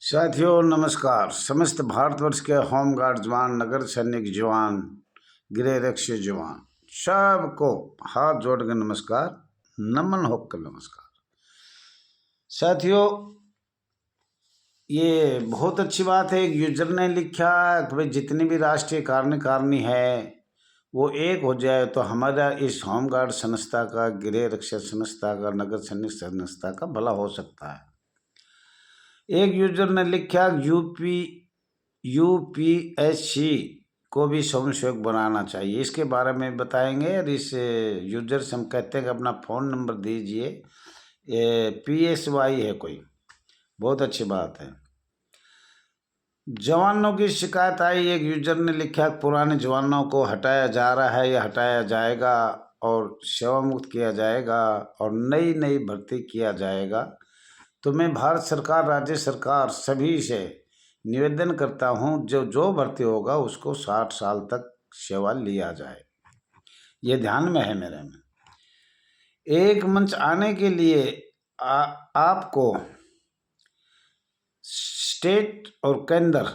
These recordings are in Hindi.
साथियों नमस्कार। समस्त भारतवर्ष के होमगार्ड जवान, नगर सैनिक जवान, गृह रक्षक जवान सबको हाथ जोड़ के नमस्कार, नमन होकर नमस्कार। साथियों ये बहुत अच्छी बात है। एक यूजर ने लिखा कि भाई जितनी भी राष्ट्रीय कार्यकारिणी है वो एक हो जाए तो हमारा इस होमगार्ड संस्था का, गृह रक्षक संस्था का, नगर सैनिक संस्था का भला हो सकता है। एक यूजर ने लिखा यूपीएससी को भी स्वयंसेवक बनाना चाहिए। इसके बारे में बताएंगे। और इस यूजर से हम कहते हैं कि अपना फ़ोन नंबर दीजिए। PSY है कोई, बहुत अच्छी बात है। जवानों की शिकायत आई। एक यूजर ने लिखा पुराने जवानों को हटाया जा रहा है या हटाया जाएगा और सेवा मुक्त किया जाएगा और नई भर्ती किया जाएगा। तो मैं भारत सरकार, राज्य सरकार सभी से निवेदन करता हूं जो भर्ती होगा उसको 60 साल तक सेवा लिया जाए। ये ध्यान में है मेरे में। एक मंच आने के लिए आपको स्टेट और केंद्र,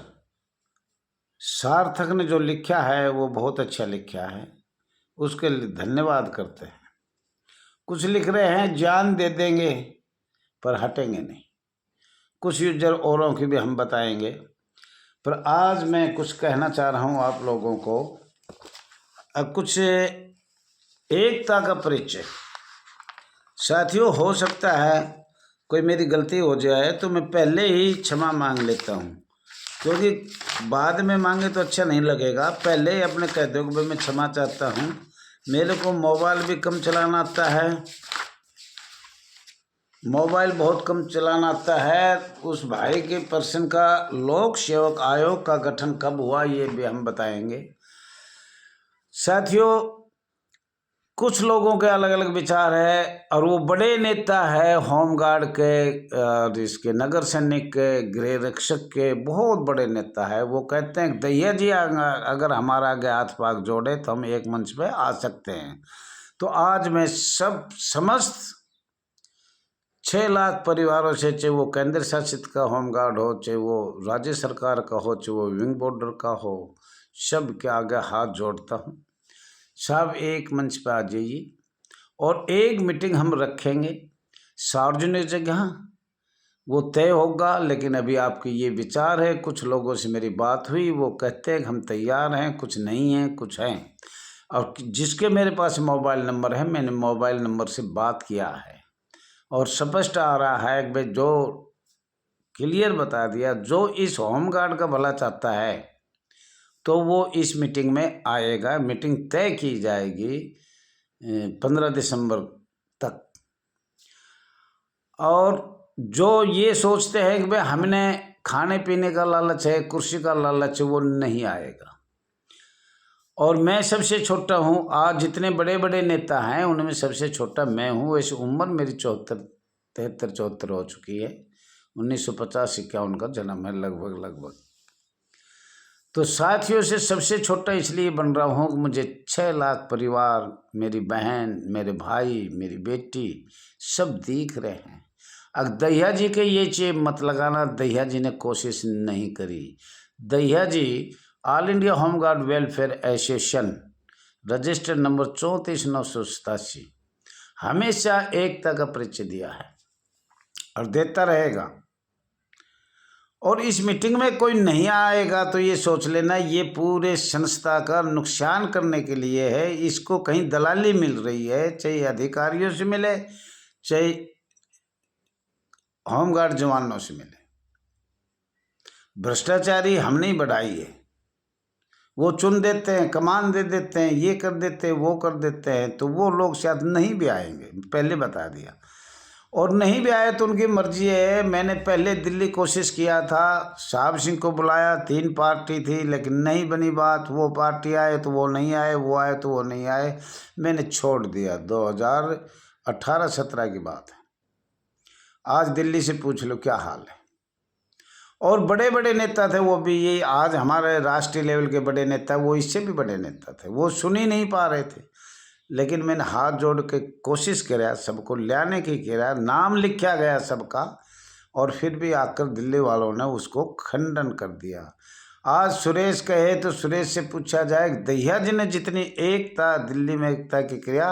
सार्थक ने जो लिखा है वो बहुत अच्छा लिखा है, उसके लिए धन्यवाद करते हैं। कुछ लिख रहे हैं जान दे देंगे पर हटेंगे नहीं। कुछ यूजर औरों की भी हम बताएंगे, पर आज मैं कुछ कहना चाह रहा हूं आप लोगों को। कुछ एकता का परिचय। साथियों हो सकता है कोई मेरी गलती हो जाए तो मैं पहले ही क्षमा मांग लेता हूं, क्योंकि बाद में मांगे तो अच्छा नहीं लगेगा। पहले ही अपने कह दो कि भाई मैं क्षमा चाहता हूं। मेरे को मोबाइल भी कम चलाना आता है, मोबाइल बहुत कम चलाना आता है। उस भाई के पर्सन का लोक सेवक आयोग का गठन कब हुआ ये भी हम बताएंगे। साथियों कुछ लोगों के अलग अलग विचार है और वो बड़े नेता है होमगार्ड के, इसके नगर सैनिक के, गृह रक्षक के बहुत बड़े नेता है। वो कहते हैं दैया जी अगर हमारा आगे हाथ पाग जोड़े तो हम एक मंच पे आ सकते हैं। तो आज मैं समस्त 6 लाख परिवारों से, चाहे वो केंद्र शासित का होमगार्ड हो, चाहे वो राज्य सरकार का हो, चाहे वो विंग बॉर्डर का हो, सब के आगे हाथ जोड़ता हूँ। सब एक मंच पर आ जाइए और एक मीटिंग हम रखेंगे सार्वजनिक जगह, वो तय होगा। लेकिन अभी आपके ये विचार है, कुछ लोगों से मेरी बात हुई, वो कहते हैं कि हम तैयार हैं, कुछ नहीं हैं, कुछ हैं। और जिसके मेरे पास मोबाइल नंबर है, मैंने मोबाइल नंबर से बात किया है और स्पष्ट आ रहा है कि भाई जो क्लियर बता दिया, जो इस होमगार्ड का भला चाहता है तो वो इस मीटिंग में आएगा। मीटिंग तय की जाएगी 15 दिसंबर तक। और जो ये सोचते हैं कि भाई हमने खाने पीने का लालच है, कुर्सी का लालच है, वो नहीं आएगा। और मैं सबसे छोटा हूँ। आज जितने बड़े बड़े नेता हैं उनमें सबसे छोटा मैं हूँ। वैसे उम्र मेरी 73 हो चुकी है। 1950-51 का जन्म है लगभग। तो साथियों से सबसे छोटा इसलिए बन रहा हूँ कि मुझे 6 लाख परिवार, मेरी बहन, मेरे भाई, मेरी बेटी सब दिख रहे हैं। अब दहिया जी के ये चेप मत लगाना, दहिया जी ने कोशिश नहीं करी। Dahiya ji All India home guard welfare association registered number 34,987 हमेशा एकता का परिचय दिया है और देता रहेगा। और इस मीटिंग में कोई नहीं आएगा तो ये सोच लेना ये पूरे संस्था का नुकसान करने के लिए है। इसको कहीं दलाली मिल रही है, चाहे अधिकारियों से मिले, चाहे होमगार्ड जवानों से मिले। भ्रष्टाचारी हम नहीं बढ़ाई है। वो चुन देते हैं, कमान दे देते हैं, ये कर देते हैं, वो कर देते हैं। तो वो लोग शायद नहीं भी आएंगे, पहले बता दिया। और नहीं भी आए तो उनकी मर्जी है। मैंने पहले दिल्ली कोशिश किया था, साहब सिंह को बुलाया, 3 पार्टी थी, लेकिन नहीं बनी बात। वो पार्टी आए तो वो नहीं आए, वो आए तो वो नहीं आए। मैंने छोड़ दिया। 2018-17 की बात है। आज दिल्ली से पूछ लो क्या हाल है। और बड़े बड़े नेता थे वो भी, ये आज हमारे राष्ट्रीय लेवल के बड़े नेता, वो इससे भी बड़े नेता थे, वो सुन ही नहीं पा रहे थे। लेकिन मैंने हाथ जोड़ के कोशिश करा, सबको लाने की करा, नाम लिखा गया सबका। और फिर भी आकर दिल्ली वालों ने उसको खंडन कर दिया। आज सुरेश कहे तो सुरेश से पूछा जाए, दहिया जी ने जितनी एकता दिल्ली में एकता की किया,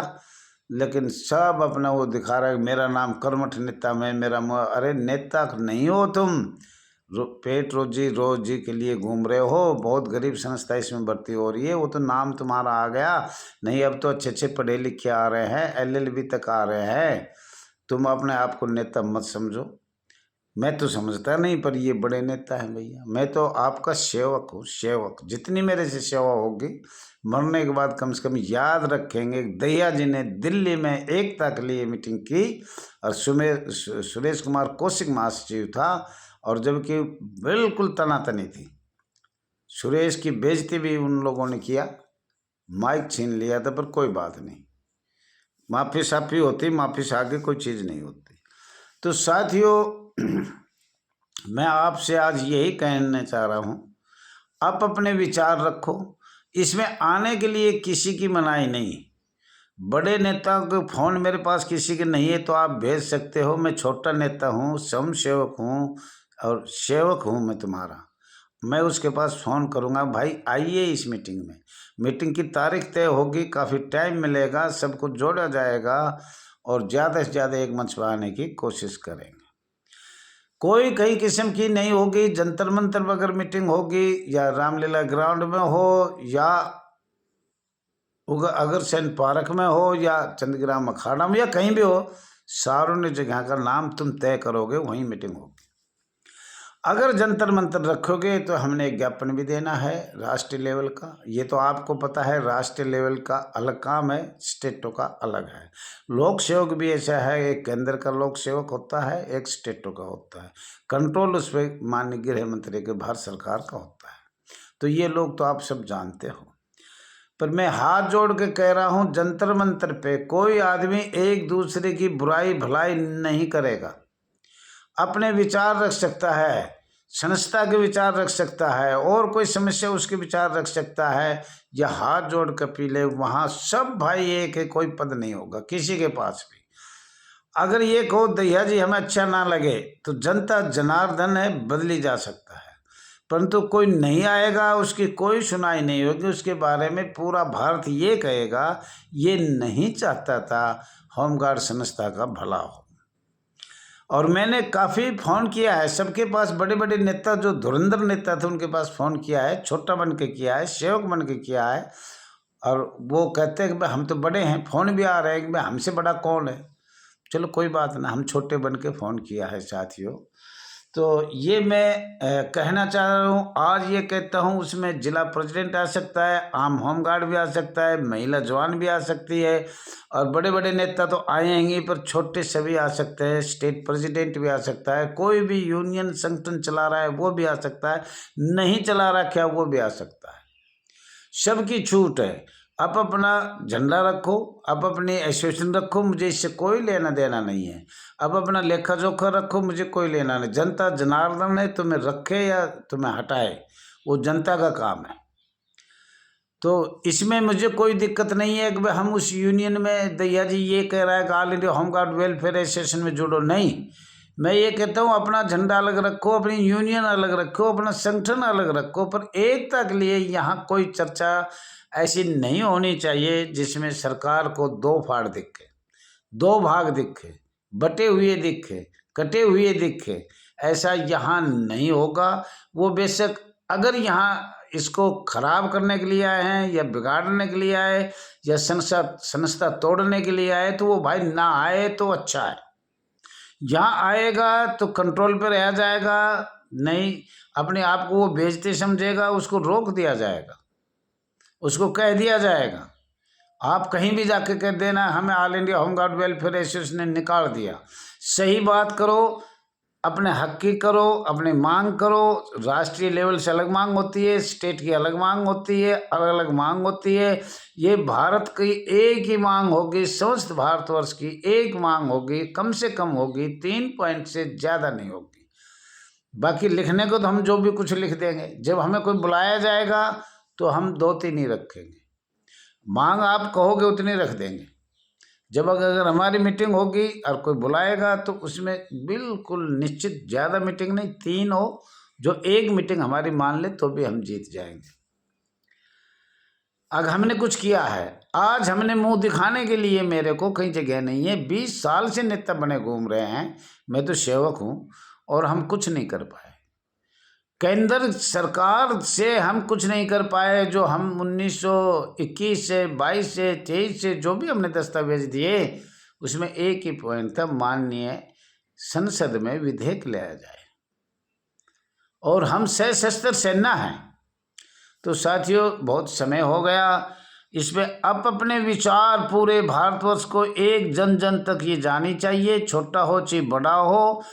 लेकिन सब अपना वो दिखा रहा है मेरा नाम कर्मठ नेता में, मेरा अरे नेता नहीं हो तुम, पेट रोजी के लिए घूम रहे हो। बहुत गरीब संस्था इसमें भर्ती हो रही है, वो तो नाम तुम्हारा आ गया नहीं, अब तो अच्छे अच्छे पढ़े लिखे आ रहे हैं, LLB तक आ रहे हैं। तुम अपने आप को नेता मत समझो। मैं तो समझता नहीं, पर ये बड़े नेता हैं भैया। मैं तो आपका सेवक हूँ, सेवक। जितनी मेरे से सेवा होगी, मरने के बाद कम से कम याद रखेंगे दहिया जी ने दिल्ली में एकता के लिए मीटिंग की, और सुरेश कुमार कौशिक महासचिव था, और जबकि बिल्कुल तनातनी थी। सुरेश की बेइज्जती भी उन लोगों ने किया, माइक छीन लिया था, पर कोई बात नहीं, माफ़ी साफ़ी होती, माफ़ी से आगे कोई चीज़ नहीं होती। तो साथियों, मैं आपसे आज यही कहना चाह रहा हूँ, आप अपने विचार रखो। इसमें आने के लिए किसी की मनाही नहीं। बड़े नेताओं के फ़ोन मेरे पास किसी के नहीं है तो आप भेज सकते हो। मैं छोटा नेता हूँ, स्वयं सेवक हूँ, और सेवक हूँ मैं तुम्हारा। मैं उसके पास फ़ोन करूँगा, भाई आइए इस मीटिंग में। मीटिंग की तारीख तय होगी, काफ़ी टाइम मिलेगा, सबको जोड़ा जाएगा, और ज़्यादा से ज़्यादा एक मंच पर आने की कोशिश करेंगे। कोई कई किस्म की नहीं होगी। जंतर मंतर पर अगर मीटिंग होगी, या रामलीला ग्राउंड में हो, या अगर सैन पार्क में हो, या चंद्रग्राम अखाड़ा में, या कहीं भी हो, सार्वजनिक जगह का नाम तुम तय करोगे, वहीं मीटिंग होगी। अगर जंतर मंतर रखोगे तो हमने एक ज्ञापन भी देना है राष्ट्रीय लेवल का। ये तो आपको पता है, राष्ट्रीय लेवल का अलग काम है, स्टेटों का अलग है। लोक सेवक भी ऐसा है, एक केंद्र का लोक सेवक होता है, एक स्टेटों का होता है। कंट्रोल उस पर माननीय गृह मंत्री के भारत सरकार का होता है। तो ये लोग तो आप सब जानते हो। पर मैं हाथ जोड़ के कह रहा हूँ, जंतर मंतर पे कोई आदमी एक दूसरे की बुराई भलाई नहीं करेगा। अपने विचार रख सकता है, संस्था के विचार रख सकता है, और कोई समस्या उसके विचार रख सकता है, या हाथ जोड़ कर पी ले। वहाँ सब भाई एक है, कोई पद नहीं होगा किसी के पास भी। अगर ये कहो दहिया जी हमें अच्छा ना लगे, तो जनता जनार्दन है, बदली जा सकता है, परंतु कोई नहीं आएगा, उसकी कोई सुनाई नहीं होगी। उसके बारे में पूरा भारत ये कहेगा, ये नहीं चाहता था होमगार्ड संस्था का भला हो। और मैंने काफ़ी फ़ोन किया है सबके पास, बड़े बड़े नेता जो धुरंधर नेता थे उनके पास फ़ोन किया है, छोटा बन के किया है, सेवक बन के किया है, और वो कहते हैं कि भाई हम तो बड़े हैं। फ़ोन भी आ रहे हैं कि भाई हमसे बड़ा कौन है। चलो कोई बात ना, हम छोटे बन के फ़ोन किया है साथियों। तो ये मैं कहना चाह रहा हूँ, आज ये कहता हूँ, उसमें जिला प्रेसिडेंट आ सकता है, आम होमगार्ड भी आ सकता है, महिला जवान भी आ सकती है, और बड़े बड़े नेता तो आएंगे, पर छोटे सभी आ सकते हैं। स्टेट प्रेसिडेंट भी आ सकता है, कोई भी यूनियन संगठन चला रहा है वो भी आ सकता है, नहीं चला रहा क्या वो भी आ सकता है। सबकी छूट है। आप अपना झंडा रखो, आप अपनी एसोसिएशन रखो, मुझे इससे कोई लेना देना नहीं है। अब अपना लेखा जोखा रखो, मुझे कोई लेना नहीं। जनता जनार्दन है, तुम्हें रखे या तुम्हें हटाए, वो जनता का काम है। तो इसमें मुझे कोई दिक्कत नहीं है कि भाई हम उस यूनियन में, दहिया जी ये कह रहा है कि all India home guard welfare association में जुड़ो, नहीं। मैं ये कहता हूँ अपना झंडा अलग रखो, अपनी यूनियन अलग रखो, अपना संगठन अलग रखो, पर एकता के लिए यहाँ कोई चर्चा ऐसी नहीं होनी चाहिए जिसमें सरकार को दो फाड़ दिखे, दो भाग दिखे, बटे हुए दिखे, कटे हुए दिखे। ऐसा यहाँ नहीं होगा। वो बेशक अगर यहाँ इसको खराब करने के लिए आए हैं, या बिगाड़ने के लिए आए, या संस्था तोड़ने के लिए आए, तो वो भाई ना आए तो अच्छा है। यहाँ आएगा तो कंट्रोल पे रहा जाएगा, नहीं अपने आप को वो बेइज्जती समझेगा, उसको रोक दिया जाएगा, उसको कह दिया जाएगा। आप कहीं भी जाके कह देना हमें all India home guard welfare association ने निकाल दिया। सही बात करो, अपने हक की करो, अपनी मांग करो। राष्ट्रीय लेवल से अलग मांग होती है, स्टेट की अलग मांग होती है, अलग अलग मांग होती है। ये भारत की एक ही मांग होगी, समस्त भारतवर्ष की एक मांग होगी, कम से कम होगी, 3 पॉइंट से ज़्यादा नहीं होगी। बाकी लिखने को तो हम जो भी कुछ लिख देंगे, जब हमें कोई बुलाया जाएगा तो हम 2-3 ही रखेंगे। मांग आप कहोगे उतनी रख देंगे, जब अगर हमारी मीटिंग होगी और कोई बुलाएगा तो उसमें बिल्कुल निश्चित ज़्यादा मीटिंग नहीं, 3 हो, जो एक मीटिंग हमारी मान ले तो भी हम जीत जाएंगे। अगर हमने कुछ किया है, आज हमने मुंह दिखाने के लिए मेरे को कहीं जगह नहीं है। 20 साल से नेता बने घूम रहे हैं, मैं तो सेवक हूँ, और हम कुछ नहीं कर पाए। केंद्र सरकार से हम कुछ नहीं कर पाए। जो हम 1921 से 22 से 23 से जो भी हमने दस्तावेज दिए, उसमें एक ही पॉइंट था, माननीय संसद में विधेयक लाया जाए, और हम सशस्त्र सेना हैं। तो साथियों, बहुत समय हो गया इस पे। अब अपने विचार पूरे भारतवर्ष को एक जन जन तक ये जानी चाहिए, छोटा हो चाहे बड़ा हो।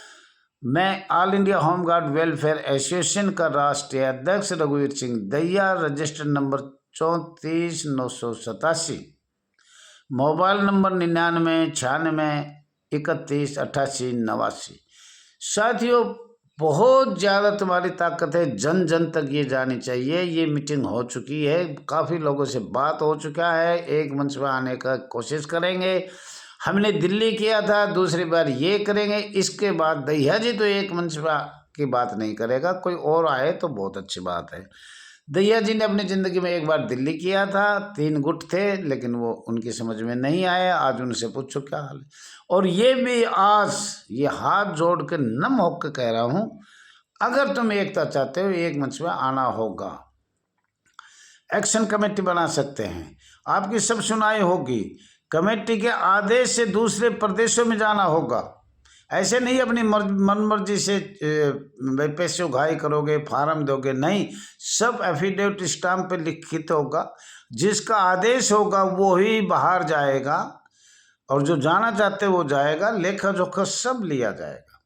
मैं all India home guard welfare association का राष्ट्रीय अध्यक्ष रघुवीर Singh Dahiya, registered number 34,987, mobile number 9996318889। साथियों, बहुत ज़्यादा तुम्हारी ताकत है, जन जन तक ये जानी चाहिए। ये मीटिंग हो चुकी है, काफ़ी लोगों से बात हो चुका है, एक मंच पर आने का कोशिश करेंगे। हमने दिल्ली किया था, दूसरी बार ये करेंगे। इसके बाद दहिया जी तो एक मंच पर की बात नहीं करेगा, कोई और आए तो बहुत अच्छी बात है। दहिया जी ने अपनी ज़िंदगी में एक बार दिल्ली किया था, 3 गुट थे, लेकिन वो उनकी समझ में नहीं आया। आज उनसे पूछो क्या हाल है। और ये भी आज ये हाथ जोड़ के नम होकर कह रहा हूँ, अगर तुम एकता चाहते हो, एक मंच में आना होगा। एक्शन कमेटी बना सकते हैं, आपकी सब सुनाई होगी। कमेटी के आदेश से दूसरे प्रदेशों में जाना होगा। ऐसे नहीं अपनी मन मर्जी से पैसे उघाई करोगे, फार्म दोगे, नहीं। सब एफिडेविट स्टाम्प पे लिखित होगा, जिसका आदेश होगा वो ही बाहर जाएगा, और जो जाना चाहते वो जाएगा, लेखा जोखा सब लिया जाएगा।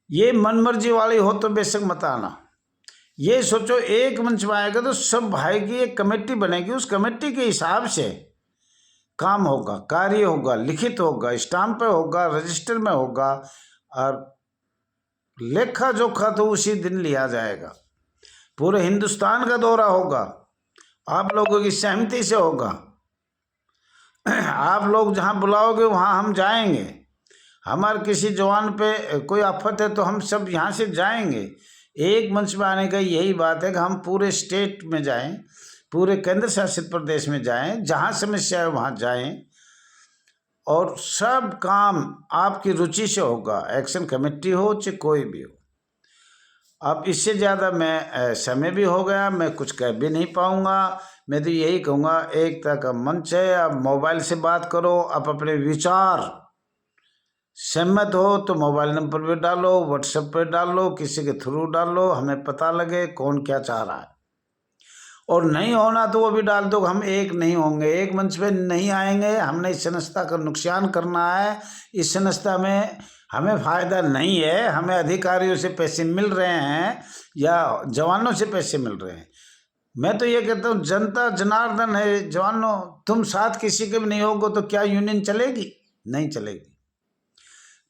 ये मनमर्जी वाली हो तो बेशक मत आना। ये सोचो एक मंच में आएगा तो सब भाई की एक कमेटी बनेगी, उस कमेटी के हिसाब से काम होगा, कार्य होगा, लिखित होगा, स्टाम्प पे होगा, रजिस्टर में होगा, और लेखा जोखा तो उसी दिन लिया जाएगा। पूरे हिंदुस्तान का दौरा होगा, आप लोगों की सहमति से होगा। आप लोग जहाँ बुलाओगे वहाँ हम जाएंगे। हमारे किसी जवान पे कोई आफत है तो हम सब यहाँ से जाएंगे। एक मंच में आने का यही बात है कि हम पूरे स्टेट में जाएं, पूरे केंद्र शासित प्रदेश में जाएं, जहाँ समस्या है वहाँ जाएं, और सब काम आपकी रुचि से होगा। एक्शन कमेटी हो चाहे कोई भी हो। अब इससे ज़्यादा मैं समय भी हो गया, मैं कुछ कह भी नहीं पाऊँगा। मैं तो यही कहूँगा, एकता का मंच है, अब मोबाइल से बात करो, आप अपने विचार सहमत हो तो मोबाइल नंबर पे डालो, व्हाट्सएप पे डालो, किसी के थ्रू डालो, हमें पता लगे कौन क्या चाह रहा है। और नहीं होना तो वो भी डाल दो, हम एक नहीं होंगे, एक मंच पे नहीं आएंगे। हमने इस संस्था का नुकसान करना है, इस संस्था में हमें फ़ायदा नहीं है। हमें अधिकारियों से पैसे मिल रहे हैं या जवानों से पैसे मिल रहे हैं। मैं तो ये कहता हूँ, जनता जनार्दन है। जवानों, तुम साथ किसी के भी नहीं होगे तो क्या यूनियन चलेगी? नहीं चलेगी।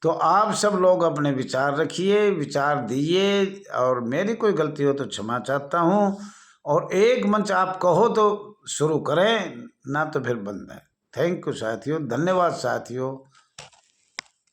तो आप सब लोग अपने विचार रखिए, विचार दिए, और मेरी कोई गलती हो तो क्षमा चाहता हूँ। और एक मंच आप कहो तो शुरू करें, ना तो फिर बंद है। थैंक यू साथियों, धन्यवाद साथियों।